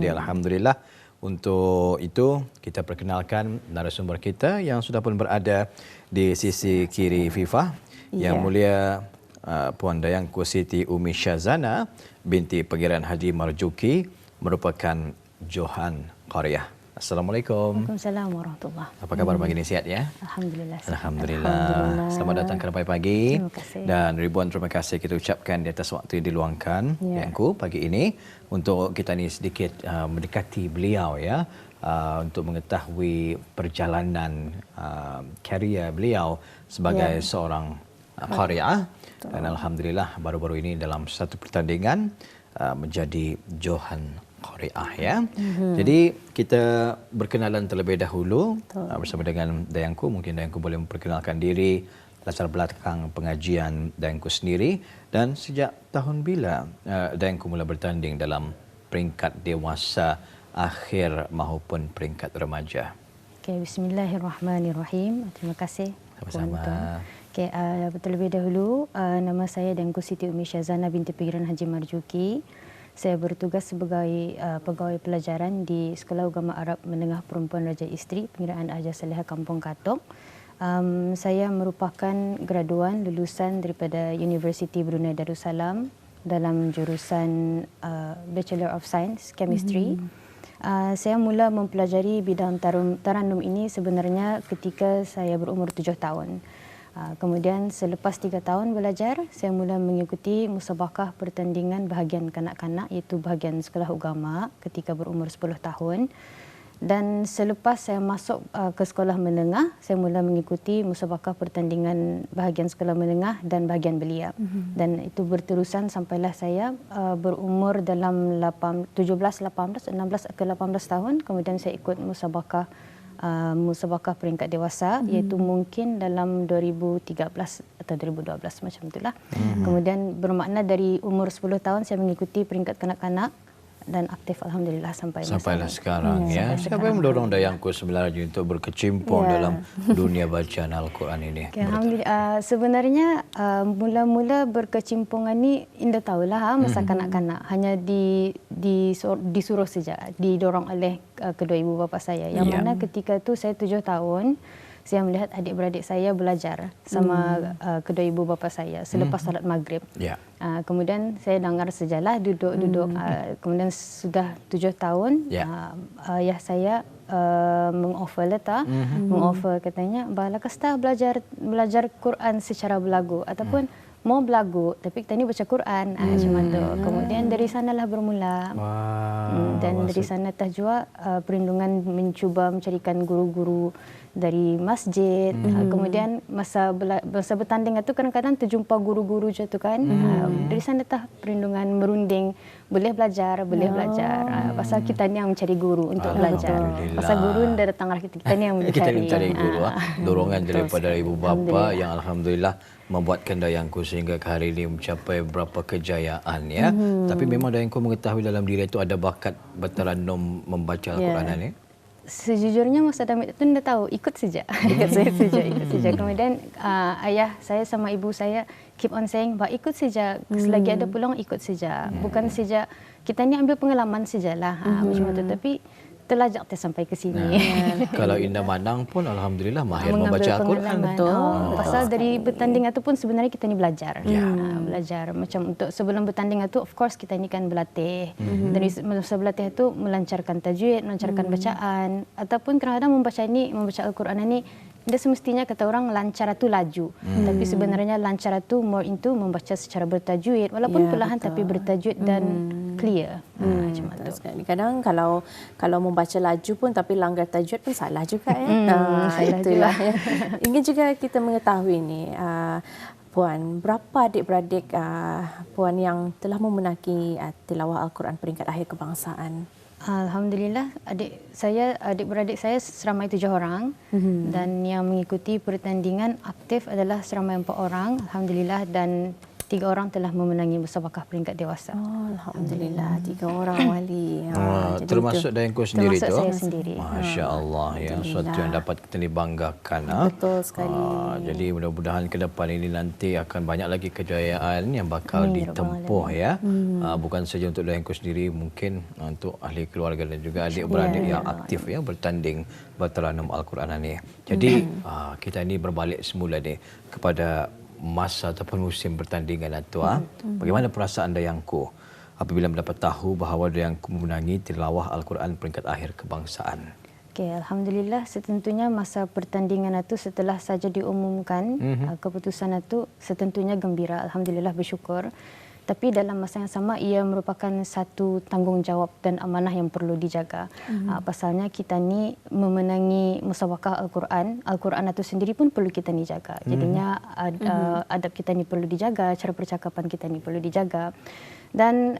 Jadi alhamdulillah untuk itu kita perkenalkan narasumber kita yang sudah pun berada di sisi kiri Fifah, Yang Mulia Puan Dayangku Siti Umi Syazana binti Pangeran Haji Marzuki merupakan Johan Qariah. Assalamualaikum. Waalaikumsalam warahmatullahi. Apa kabar pagi ini, sihat ya? Alhamdulillah. Alhamdulillah. Selamat datang ke Ramai Pagi. Terima kasih. Dan ribuan terima kasih kita ucapkan di atas waktu yang diluangkan Dayangku pagi ini untuk kita ni sedikit mendekati beliau ya, untuk mengetahui perjalanan karier beliau sebagai seorang qariah. Dan alhamdulillah baru-baru ini dalam satu pertandingan menjadi Johan Qariah ya. Jadi kita berkenalan terlebih dahulu bersama dengan Dayangku. Mungkin Dayangku boleh memperkenalkan diri, latar belakang pengajian Dayangku sendiri, dan sejak tahun bila Dayangku mula bertanding dalam peringkat dewasa akhir maupun peringkat remaja. Okay, bismillahirrahmanirrahim. Terima kasih. Sama-sama. Okay, terlebih dahulu nama saya Dayangku Siti Umi Syazana binti Pangeran Haji Marzuki. Saya bertugas sebagai pegawai pelajaran di Sekolah Agama Arab Menengah Perempuan Raja Isteri Pengiraan Haja Salihah Kampung Katok. Saya merupakan graduan lulusan daripada Universiti Brunei Darussalam dalam jurusan Bachelor of Science Chemistry. Saya mula mempelajari bidang tarannum ini sebenarnya ketika saya berumur 7 tahun. Kemudian selepas 3 tahun belajar, saya mula mengikuti musabakah pertandingan bahagian kanak-kanak iaitu bahagian sekolah agama ketika berumur 10 tahun. Dan selepas saya masuk ke sekolah menengah, saya mula mengikuti musabakah pertandingan bahagian sekolah menengah dan bahagian belia. Dan itu berterusan sampailah saya berumur dalam 17, 18, 16 ke 18 tahun. Kemudian saya ikut musabakah peringkat dewasa iaitu mungkin dalam 2013 atau 2012 macam itulah. Kemudian bermakna dari umur 10 tahun saya mengikuti peringkat kanak-kanak dan aktif alhamdulillah sampailah sekarang ya. Siapa yang mendorong Dayangku sebenarnya untuk berkecimpung dalam dunia bacaan Al-Quran ini? Okay, alhamdulillah. Sebenarnya mula-mula berkecimpungan ni Indah tahulah masa kanak-kanak hanya disuruh saja, didorong oleh kedua ibu bapa saya. Yang mana ketika itu saya 7 tahun, saya melihat adik-beradik saya belajar sama kedua ibu bapa saya selepas salat maghrib. Kemudian saya dengar sejalah duduk-duduk. Kemudian sudah 7 tahun, ayah saya mengoffer mengoffer katanya, "Balak kasta belajar Quran secara berlagu ataupun mau berlagu tapi kita ni baca Quran." Macam tu. Kemudian dari sanalah bermula. Dan dari sana juga perlindungan mencuba mencarikan guru-guru dari masjid. Kemudian masa bertanding itu kadang-kadang terjumpa guru-guru je tu kan. Dari sana perlindungan merunding boleh belajar. Pasal kita ni yang mencari guru untuk belajar. Pasal guru dah datang kita ni yang mencari guru. Dorongan daripada ibu bapa yang alhamdulillah membuatkan Dayangku sehingga ke hari ini mencapai beberapa kejayaan ya. Tapi memang Dayangku mengetahui dalam diri itu ada bakat bertarannum membaca Al-Quran ni. Sejujurnya masa damit itu tidak tahu, ikut saja. ikut saja. Kemudian ayah saya sama ibu saya keep on saying, ikut saja, selagi ada peluang ikut saja. Bukan saja kita ni ambil pengalaman sajalah. Macam itu. Tapi terlajak sampai ke sini. Kalau Indah Manang pun alhamdulillah mahir membaca Al-Quran. Betul. Pasal dari bertanding itu pun sebenarnya kita ni belajar. Belajar macam untuk sebelum bertanding itu of course kita ni kan berlatih. Dari masa berlatih itu melancarkan tajwid, melancarkan bacaan ataupun kadang-kadang membaca Al-Quran ini tidak semestinya kata orang lancar itu laju. Tapi sebenarnya lancar itu more into membaca secara bertajwid walaupun perlahan tapi bertajwid dan clear. Macam tu. Kadang kalau membaca laju pun tapi langgar tajwid pun salah juga ya. Itulah. Ingin juga kita mengetahui ni Puan, berapa adik-beradik Puan yang telah memenangi tilawah Al-Quran peringkat akhir kebangsaan? Alhamdulillah adik-beradik saya seramai 7 orang dan yang mengikuti pertandingan aktif adalah seramai 4 orang. Alhamdulillah, dan 3 orang telah memenangi musabaqah peringkat dewasa. Oh, alhamdulillah 3 orang wali. Jadi termasuk Dayanku sendiri tu. Termasuk saya sendiri. Masya-Allah ya, sesuatu yang dapat kita dibanggakan. Betul sekali. Jadi mudah-mudahan ke depan ini nanti akan banyak lagi kejayaan yang bakal ditempuh ya. Bukan saja untuk Dayanku sendiri, mungkin untuk ahli keluarga dan juga adik-beradik yang aktif ya bertanding bertaranum Al-Quran ini. Jadi kita ini berbalik semula ni kepada masa ataupun musim pertandingan itu. Bagaimana perasaan Dayangku apabila mendapat tahu bahawa Dayangku memenangi tilawah Al-Quran peringkat akhir kebangsaan? Okey, alhamdulillah, setentunya masa pertandingan itu setelah saja diumumkan keputusan itu setentunya gembira, alhamdulillah, bersyukur. Tapi dalam masa yang sama ia merupakan satu tanggungjawab dan amanah yang perlu dijaga. Pasalnya kita ni memenangi musabaqah Al-Quran. Al-Quran itu sendiri pun perlu kita ni jaga. Jadinya adab kita ni perlu dijaga, cara percakapan kita ni perlu dijaga. Dan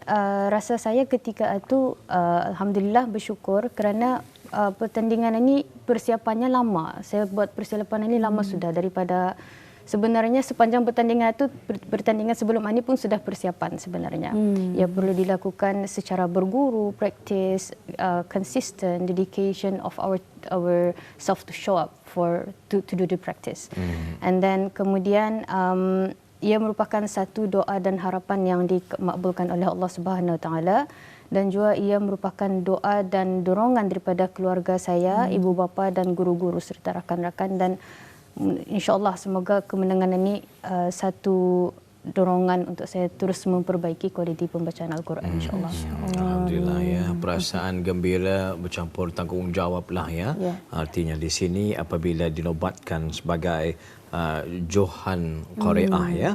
rasa saya ketika itu alhamdulillah bersyukur kerana pertandingan ini persiapannya lama. Saya buat persiapan ini lama sudah daripada sebenarnya sepanjang pertandingan sebelum ini pun sudah persiapan sebenarnya. Ia perlu dilakukan secara berguru, practice, consistent, dedication of our self to show up to do the practice. And then kemudian ia merupakan satu doa dan harapan yang dimakbulkan oleh Allah Subhanahu Wa Taala, dan juga ia merupakan doa dan dorongan daripada keluarga saya, ibu bapa dan guru-guru serta rakan-rakan, dan InsyaAllah semoga kemenangan ini satu dorongan untuk saya terus memperbaiki kualiti pembacaan Al-Quran, insyaAllah. Alhamdulillah ya, perasaan gembira bercampur tanggungjawab lah ya. Artinya di sini apabila dinobatkan sebagai Johan Qari'ah ya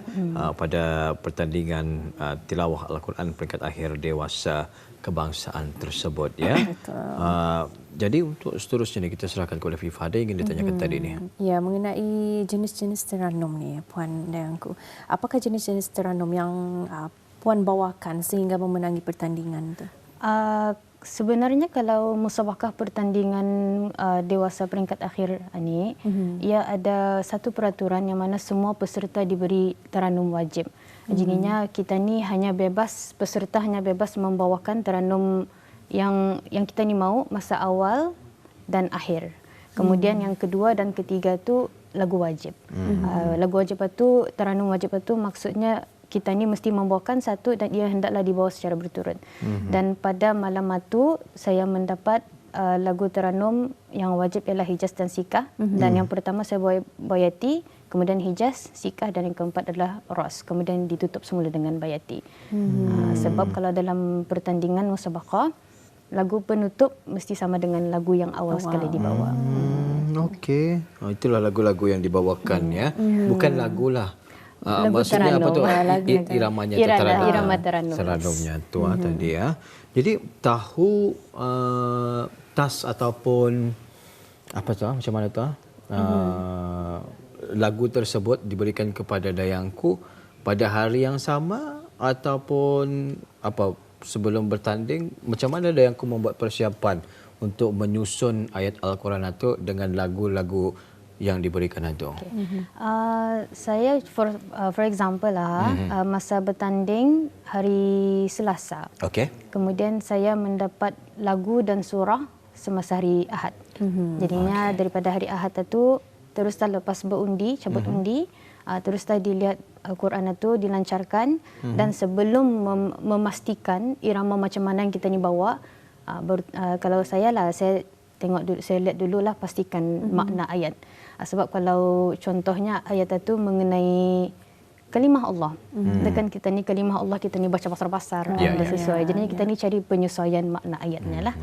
pada pertandingan tilawah Al-Quran peringkat akhir dewasa kebangsaan tersebut ya. Jadi untuk seterusnya ni kita serahkan kepada FIFA. Ada yang ingin ditanyakan tadi ni? Ya, mengenai jenis-jenis teranum ni Puan Dayangku. Apakah jenis-jenis teranum yang Puan bawakan sehingga memenangi pertandingan tu? Sebenarnya kalau musabaqah pertandingan dewasa peringkat akhir ini, ia ada satu peraturan yang mana semua peserta diberi teranum wajib. Jadinya kita ni peserta hanya bebas membawakan teranum yang kita ni mau masa awal dan akhir. Kemudian yang kedua dan ketiga tu lagu wajib. Lagu wajib itu, teranum wajib itu maksudnya kita ni mesti membawakan satu dan ia hendaklah dibawa secara berturut. Dan pada malam itu saya mendapat lagu teranum yang wajib ialah Hijaz dan Sikah. Dan yang pertama saya bawa Bayati, kemudian Hijaz, Sikah, dan yang keempat adalah Ras. Kemudian ditutup semula dengan Bayati. Sebab kalau dalam pertandingan musabaqah, lagu penutup mesti sama dengan lagu yang awal sekali dibawa. Okey. Itulah lagu-lagu yang dibawakan ya. Bukan lagulah. Maksudnya teranum, apa tu? Iramanya teranumnya tu tadi ya. Jadi tahu tas ataupun apa tu? Macam mana tu? Lagu tersebut diberikan kepada Dayangku pada hari yang sama ataupun apa? Sebelum bertanding, macam mana Dayangku membuat persiapan untuk menyusun ayat Al-Quran itu dengan lagu-lagu yang diberikan itu? Saya for example masa bertanding hari Selasa. Kemudian saya mendapat lagu dan surah semasa hari Ahad. Jadinya daripada hari Ahad itu teruslah lepas berundi, cabut undi, teruslah dilihat Al-Quran itu dilancarkan dan sebelum memastikan irama macam mana yang kita ni bawa, kalau saya lihat dululah pastikan makna ayat. Sebab kalau contohnya ayat itu mengenai kalimah Allah, kan kita ni kalimah Allah kita ni baca pasar-pasar sesuai. Jadi kita ni cari penyesuaian makna ayatnya lah.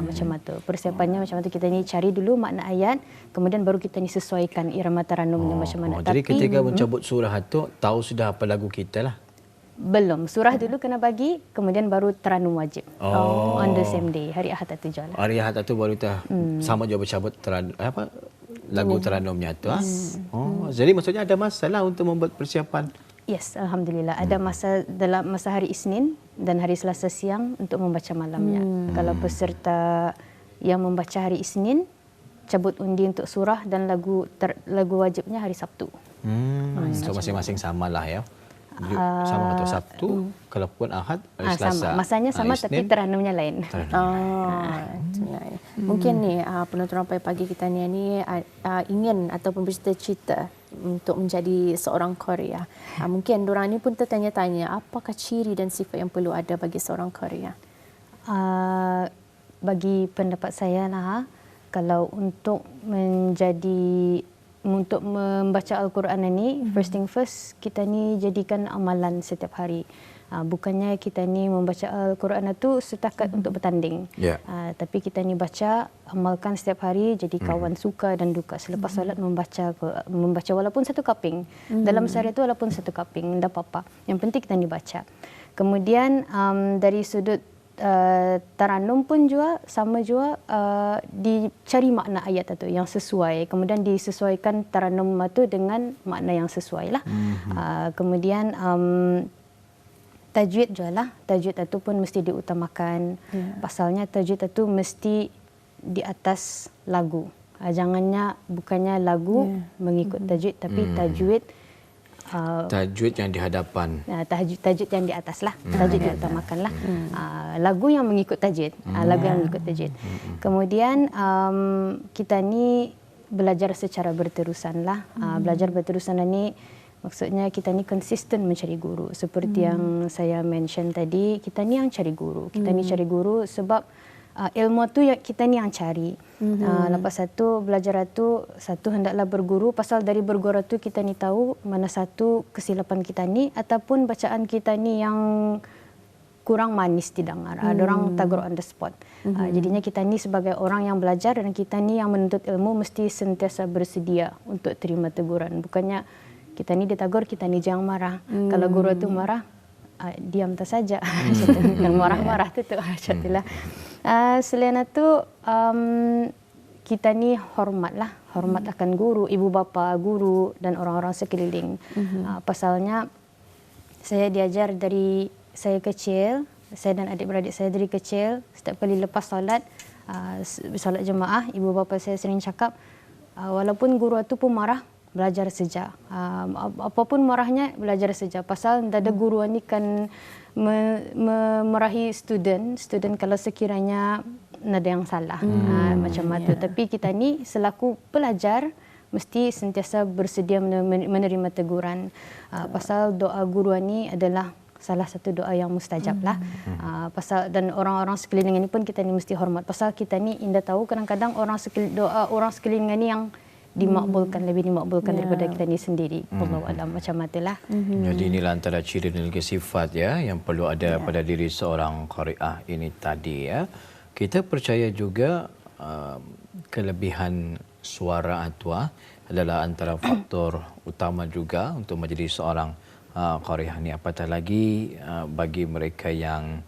Macam itu persiapannya, macam itu kita ni cari dulu makna ayat, kemudian baru kita ni sesuaikan irama taranumnya macam mana. Jadi ketika mencabut surah itu tahu sudah apa lagu kita lah? Belum, surah dulu kena bagi, kemudian baru teranum wajib. On the same day, hari Ahad itu jalan. Hari Ahad itu baru kita sama juga bercabut lagu teranumnya tu. Jadi maksudnya ada masalah untuk membuat persiapan. Yes, alhamdulillah ada masa dalam masa hari Isnin dan hari Selasa siang untuk membaca malamnya. Kalau peserta yang membaca hari Isnin, cabut undi untuk surah dan lagu wajibnya hari Sabtu. So masing-masing samalah ya. Sama atau Sabtu, kalaupun Ahad, Selasa. Sama. Masanya sama tapi teranumnya lain. Mungkin ni penonton Rampai Pagi kita ni ingin ataupun bercita-cita untuk menjadi seorang Korea. Mungkin diorang ni pun tertanya-tanya apakah ciri dan sifat yang perlu ada bagi seorang Korea? Bagi pendapat saya lah, kalau untuk membaca Al-Quran ini, first thing first, kita ni jadikan amalan setiap hari. Bukannya kita ni membaca Al-Quran itu setakat untuk bertanding. Tapi kita ni baca, amalkan setiap hari, jadi kawan suka dan duka. Selepas solat membaca walaupun satu kaping. Dalam sehari itu walaupun satu kaping, tidak apa-apa. Yang penting kita ni baca. Kemudian dari sudut taranum pun juga sama juga, dicari makna ayat itu yang sesuai, kemudian disesuaikan taranum itu dengan makna yang sesuai lah. Kemudian tajwid juga lah, tajwid itu pun mesti diutamakan. Pasalnya tajwid itu mesti di atas lagu. Bukannya lagu mengikut tajwid, tapi tajwid tajwid yang di hadapan. Tajwid yang di atas lah. Tajwid diutamakan lah. Lagu yang mengikut tajwid. Lagu yang mengikut tajwid. Kemudian kita ni belajar secara berterusan lah. Belajar berterusan ni maksudnya kita ni konsisten mencari guru. Seperti yang saya mention tadi, kita ni yang cari guru. Kita ni cari guru sebab ilmu tu kita ni yang cari. Lepas satu belajar itu, satu hendaklah berguru. Pasal dari berguru tu kita ni tahu mana satu kesilapan kita ni ataupun bacaan kita ni yang kurang manis didengar. Ada orang tagur on the spot. Jadinya kita ni sebagai orang yang belajar dan kita ni yang menuntut ilmu mesti sentiasa bersedia untuk terima teguran. Bukannya kita ni ditagur, kita ni jangan marah. Kalau guru tu marah, diam tak saja. Yang marah-marah tu macam itulah. Selain itu, kita ni hormatlah, hormat akan guru, ibu bapa, guru dan orang-orang sekeliling. Pasalnya saya diajar dari saya kecil, saya dan adik-beradik saya dari kecil, setiap kali lepas solat jemaah, ibu bapa saya sering cakap, walaupun guru itu pun marah, belajar saja. Apapun marahnya, belajar saja. Pasal tidak ada guru ni kan memarahi student kalau sekiranya ada yang salah. Macam itu. Tapi kita ni selaku pelajar mesti sentiasa bersedia menerima teguran. Pasal doa guru ni adalah salah satu doa yang mustajab lah. Pasal dan orang-orang sekeliling ini pun kita ni mesti hormat. Pasal kita ni indah tahu kadang-kadang doa orang sekeliling ini yang dimakbulkan, lebih dimakbulkan daripada kita ni sendiri. Wallahu a'lam, macam itulah. Jadi inilah antara ciri dan juga sifat yang perlu ada pada diri seorang qari'ah ini tadi ya. Kita percaya juga kelebihan suara Atwa adalah antara faktor utama juga untuk menjadi seorang qari'ah ni, apatah lagi bagi mereka yang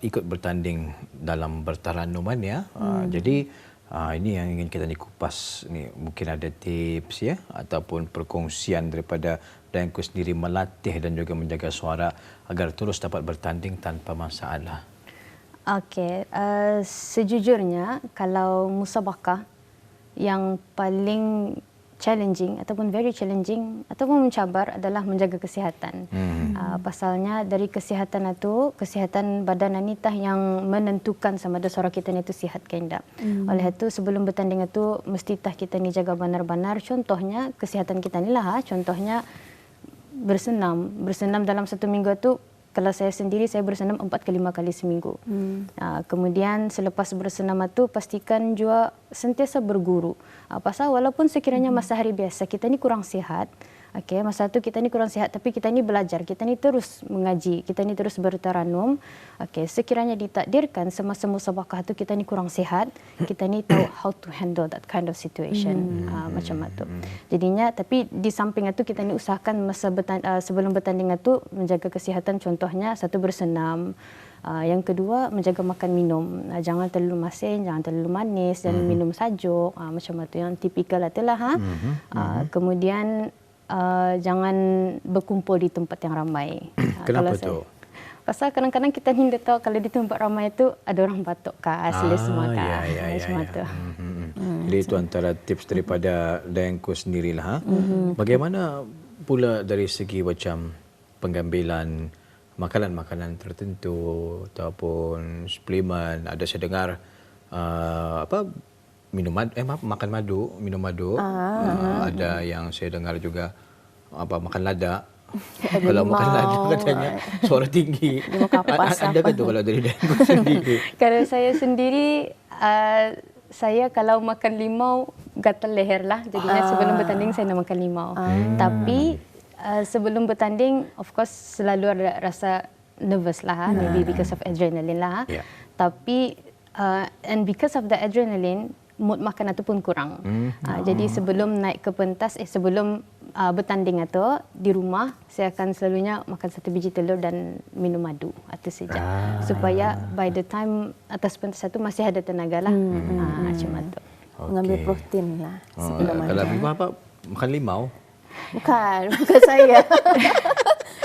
ikut bertanding dalam bertaranuman ya. Jadi ini yang ingin kita kupas ni, mungkin ada tips ya ataupun perkongsian daripada Dayanku sendiri melatih dan juga menjaga suara agar terus dapat bertanding tanpa masalah. Okey, sejujurnya kalau musabaqah yang paling challenging ataupun very challenging ataupun mencabar adalah menjaga kesihatan. Pasalnya dari kesihatan itu, kesihatan badan ini yang menentukan sama ada suara kita ni itu sihat ke tidak. Oleh itu sebelum bertanding itu mesti kita ni jaga benar-benar. Contohnya kesihatan kita ni lah. Contohnya bersenam. Bersenam dalam satu minggu itu, kalau saya sendiri, saya bersenam 4 ke 5 kali seminggu. Kemudian selepas bersenam itu, pastikan juga sentiasa berguru. Pasal walaupun sekiranya masa hari biasa, kita ni kurang sihat. Masa itu kita ni kurang sihat, tapi kita ni belajar. Kita ni terus mengaji. Kita ni terus bertaranum. Sekiranya ditakdirkan semasa musabaqah itu kita ni kurang sihat, kita ni tahu how to handle that kind of situation. Macam itu. Jadinya, tapi di samping itu kita ni usahakan sebelum bertanding itu menjaga kesihatan. Contohnya, satu bersenam. Yang kedua, menjaga makan minum. Jangan terlalu masin, jangan terlalu manis, dan minum sajuk. Macam itu yang tipikal itulah. Kemudian, jangan berkumpul di tempat yang ramai. Kenapa tu? Pasal kadang-kadang kita ni tahu kalau di tempat ramai itu ada orang batuk kah, selesema kah. Macam itu. Jadi itu antara tips daripada Dayanku sendirilah. Bagaimana pula dari segi macam pengambilan makanan-makanan tertentu ataupun suplemen. Ada saya dengar makan madu, minum madu. Ada yang saya dengar juga makan lada. Kalau makan lada katanya suara tinggi. Ada ke tu kalau dari Danku sendiri? Kalau saya sendiri, saya kalau makan limau gatal leher lah. Jadinya sebelum bertanding saya nak makan limau. Tapi sebelum bertanding, of course selalu ada rasa nervous lah, maybe because of adrenaline lah. Tapi and because of the adrenaline, mood makan itu pun kurang. Jadi sebelum naik ke pentas, sebelum bertanding atau di rumah, saya akan selalunya makan 1 biji telur dan minum madu itu saja. Supaya by the time atas pentas itu masih ada tenaga lah. Macam itu. Mengambil protein lah sebelum kalau apa makan limau? Bukan saya.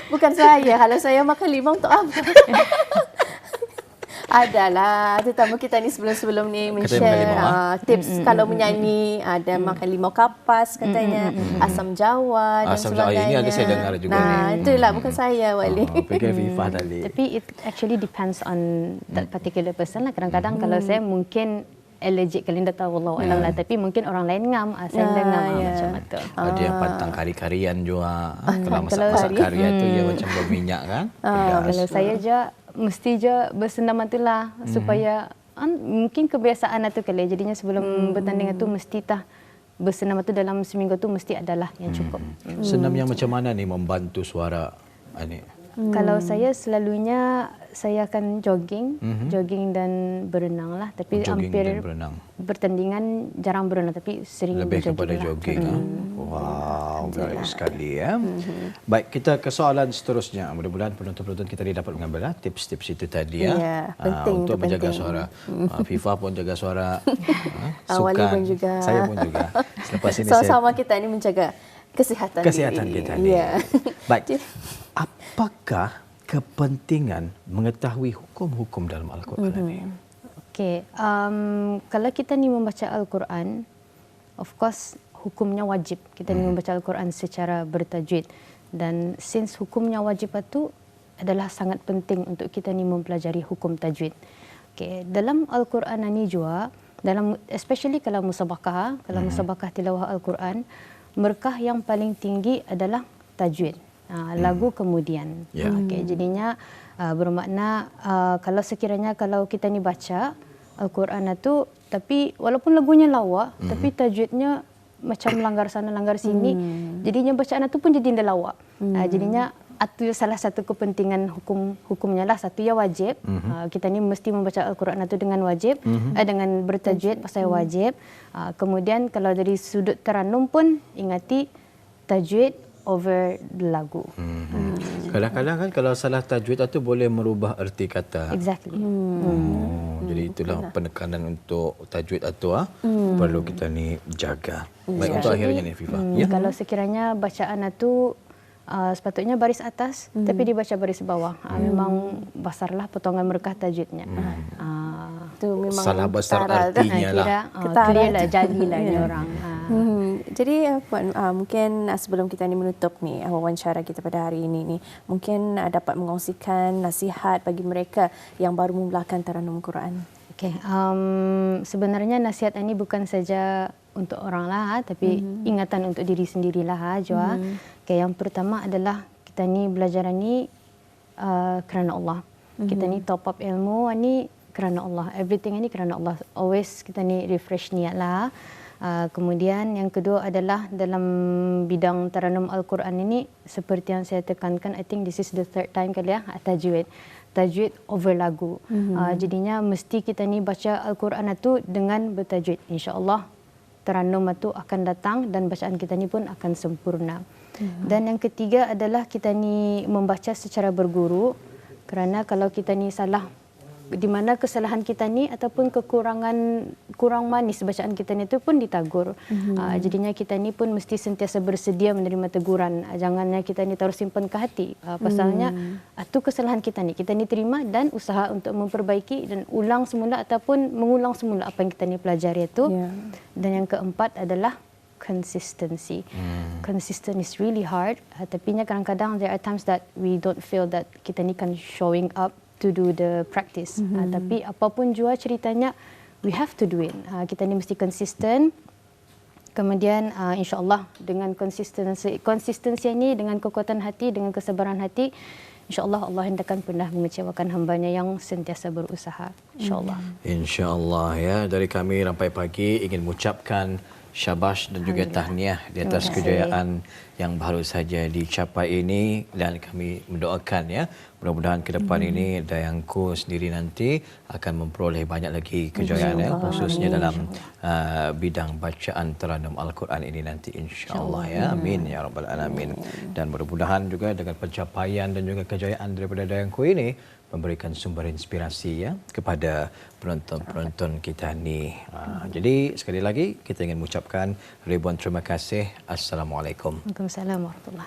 Bukan saya. Kalau saya makan limau untuk apa? Adalah, terutama kita ni sebelum ni men-share tips kalau menyanyi, ada makan limau kapas katanya, asam jawa dan sebagainya. Ini ada saya dengar juga ni. Itulah bukan saya Wali. Fikir Fifah tadi. Tapi it actually depends on that particular person lah. Kadang-kadang kalau saya mungkin allergic Kalinda tahu Allah alam lah, tapi mungkin orang lain ngam, saya ngam macam itu. Ada yang pantang kari-karian juga. Kalau masak kari tu dia macam berminyak kan. Kalau saya je mesti je bersenam itulah supaya mungkin kebiasaan itu kali. Jadinya sebelum bertanding itu mesti bersenam itu dalam seminggu tu mesti adalah yang cukup. Senam yang macam mana ni membantu suara ni? Kalau saya selalunya saya akan jogging dan berenang lah. Tapi hampir bertandingan jarang berenang, tapi sering lebih kepada jogging. Wow, baik sekali ya. Baik, kita ke soalan seterusnya. Mudah-mudahan penonton-penonton kita dapat mengambil tips-tips itu tadi penting, untuk menjaga suara. Fifah pun jaga suara. Wali pun juga. Saya pun juga. Selepas ini sama-sama kita ni menjaga kesihatan kita ni. Baik. Apakah kepentingan mengetahui hukum-hukum dalam Al-Quran ini? Okey, kalau kita ni membaca Al-Quran, of course hukumnya wajib. Kita ni membaca Al-Quran secara bertajwid. Dan since hukumnya wajib itu adalah sangat penting untuk kita ni mempelajari hukum tajwid. Okey, dalam Al-Quran ini juga, especially kalau musabaqah tilawah Al-Quran, markah yang paling tinggi adalah tajwid. Lagu kemudian. Okay, jadinya bermakna kalau sekiranya kalau kita ni baca Al-Quran itu, tapi walaupun lagunya lawak, tapi tajwidnya macam langgar sana langgar sini, jadinya bacaan itu pun jadi lawak. Jadinya itu salah satu kepentingan hukumnya lah. Satu ya wajib. Kita ni mesti membaca Al-Quran itu dengan wajib, dengan bertajwid pasal wajib. Kemudian kalau dari sudut teranum pun ingati tajwid over lagu. Kadang-kadang kan kalau salah tajwid itu boleh merubah erti kata. Exactly. Jadi itulah penekanan untuk tajwid itu perlu kita ni jaga. Baik, untuk akhirnya ni Fifah. Kalau sekiranya bacaan itu sepatutnya baris atas, tapi dibaca baris bawah. Memang besarlah potongan markah tajwidnya. Itu memang salah besar artinya lah. Clear lah, jadilah ni orang. Jadi Puan, mungkin sebelum kita ni menutup ni wawancara kita pada hari ini ni, mungkin dapat mengongsikan nasihat bagi mereka yang baru memulakan taranum Quran. Okey, sebenarnya nasihat ini bukan saja untuk orang lah, tapi ingatan untuk diri sendirilah juga. Okay, yang pertama adalah kita ni belajar ni kerana Allah. Kita ni top up ilmu ni kerana Allah. Everything ini kerana Allah. Always kita ni refresh niat lah. Kemudian yang kedua adalah dalam bidang taranum Al-Quran ini, seperti yang saya tekankan, I think this is the third time kali tajwid. Tajwid over lagu. Jadinya mesti kita ni baca Al-Quran itu dengan bertajwid. InsyaAllah taranum itu akan datang dan bacaan kita ni pun akan sempurna. Dan yang ketiga adalah kita ni membaca secara berguru, kerana kalau kita ni salah, di mana kesalahan kita ni ataupun kurang manis bacaan kita ni itu pun ditagur. Jadinya kita ni pun mesti sentiasa bersedia menerima teguran. Jangannya kita ni taruh simpan ke hati. Pasalnya itu kesalahan kita ni terima dan usaha untuk memperbaiki dan ulang semula ataupun mengulang semula apa yang kita ni pelajari itu. Dan yang keempat adalah consistency. Consistent is really hard. Tapi kadang-kadang there are times that we don't feel that kita ni kan showing up to do the practice. Tapi apapun jua ceritanya, we have to do it. Kita ni mesti konsisten. Kemudian insya-Allah dengan konsistensi ini, dengan kekuatan hati, dengan kesabaran hati, insya-Allah Allah hendakkan pernah mengecewakan hamba-Nya yang sentiasa berusaha. Insya-Allah. Insya-Allah ya. Dari kami Rampai Pagi ingin mengucapkan syabas dan juga tahniah di atas kejayaan yang baru saja dicapai ini, dan kami mendoakan ya, mudah-mudahan ke depan ini Dayangku sendiri nanti akan memperoleh banyak lagi kejayaan ya, khususnya dalam bidang bacaan Taranum Al-Quran ini nanti, insya-Allah ya. Amin ya rabbal alamin. Dan mudah-mudahan juga dengan pencapaian dan juga kejayaan daripada Dayangku ini memberikan sumber inspirasi ya kepada penonton-penonton kita ni. Jadi sekali lagi kita ingin mengucapkan ribuan terima kasih. Assalamualaikum. Waalaikumsalam warahmatullahi